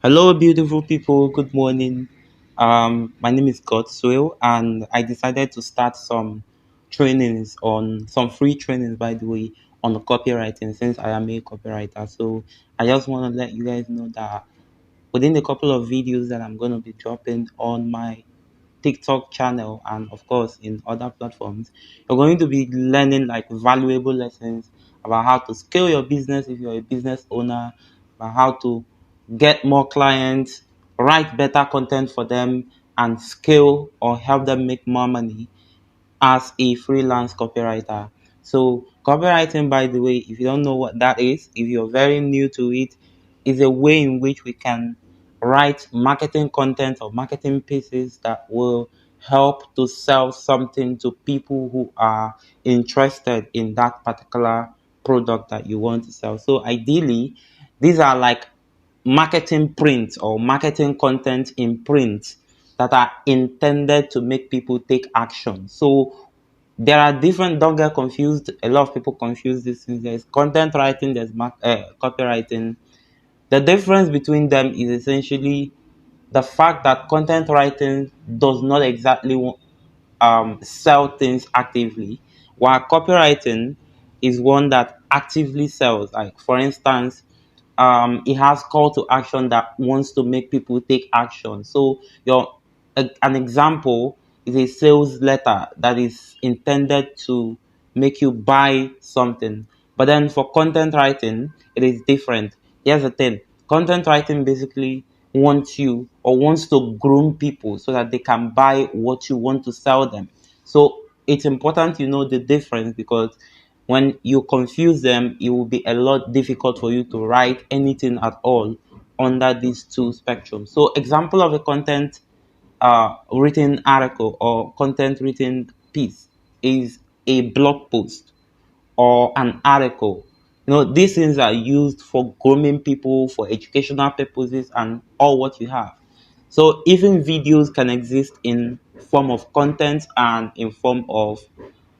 Hello, beautiful people. Good morning. My name is Godswill, and I decided to start some free trainings, by the way, on copywriting since I am a copywriter. So I just want to let you guys know that within a couple of videos that I'm going to be dropping on my TikTok channel and of course in other platforms, you're going to be learning like valuable lessons about how to scale your business if you're a business owner, about how to get more clients, write better content for them, and scale or help them make more money as a freelance copywriter. So, copywriting, by the way, if you don't know what that is, if you're very new to it, is a way in which we can write marketing content or marketing pieces that will help to sell something to people who are interested in that particular product that you want to sell. So, ideally, these are like marketing print or marketing content in print that are intended to make people take action. So there are different, don't get confused. A lot of people confuse this thing. There's content writing, there's copywriting. The difference between them is essentially the fact that content writing does not exactly sell things actively, while copywriting is one that actively sells. Like, for instance, it has call to action that wants to make people take action. So, an example is a sales letter that is intended to make you buy something. But then for content writing, it is different. Here's the thing: content writing basically wants you or wants to groom people so that they can buy what you want to sell them. So it's important you know the difference, because when you confuse them, it will be a lot difficult for you to write anything at all under these two spectrums. So example of a content written article or content written piece is a blog post or an article. These things are used for grooming people, for educational purposes, and all what you have. So even videos can exist in form of content and in form of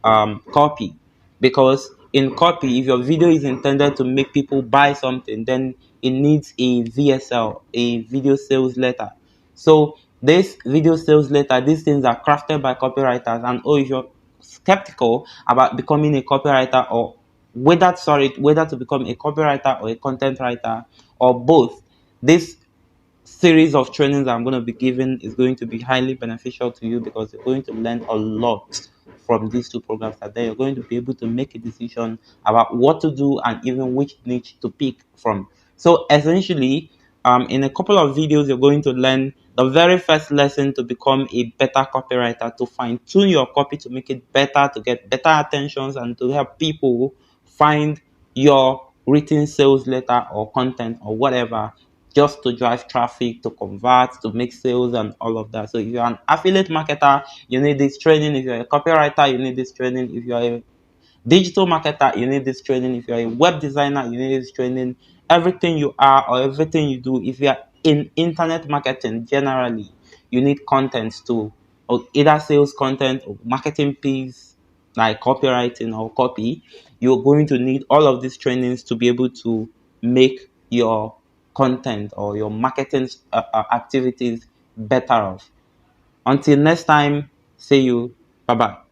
copy, because in copy, if your video is intended to make people buy something, then it needs a VSL, a video sales letter. So this video sales letter, these things are crafted by copywriters. And if you're skeptical about becoming a copywriter, or whether to become a copywriter or a content writer or both, this series of trainings I'm going to be giving is going to be highly beneficial to you, because you're going to learn a lot from these two programs, and then you're going to be able to make a decision about what to do and even which niche to pick from. So essentially, in a couple of videos, you're going to learn the very first lesson to become a better copywriter, to fine tune your copy to make it better, to get better attentions, and to help people find your written sales letter or content or whatever, just to drive traffic, to convert, to make sales, and all of that. So if you're an affiliate marketer, you need this training. If you're a copywriter, you need this training. If you're a digital marketer, you need this training. If you're a web designer, you need this training. Everything you are or everything you do, if you're in internet marketing generally, you need content too, or either sales content or marketing piece like copywriting or copy. You're going to need all of these trainings to be able to make your content or your marketing activities better off. Until next time, see you. Bye bye.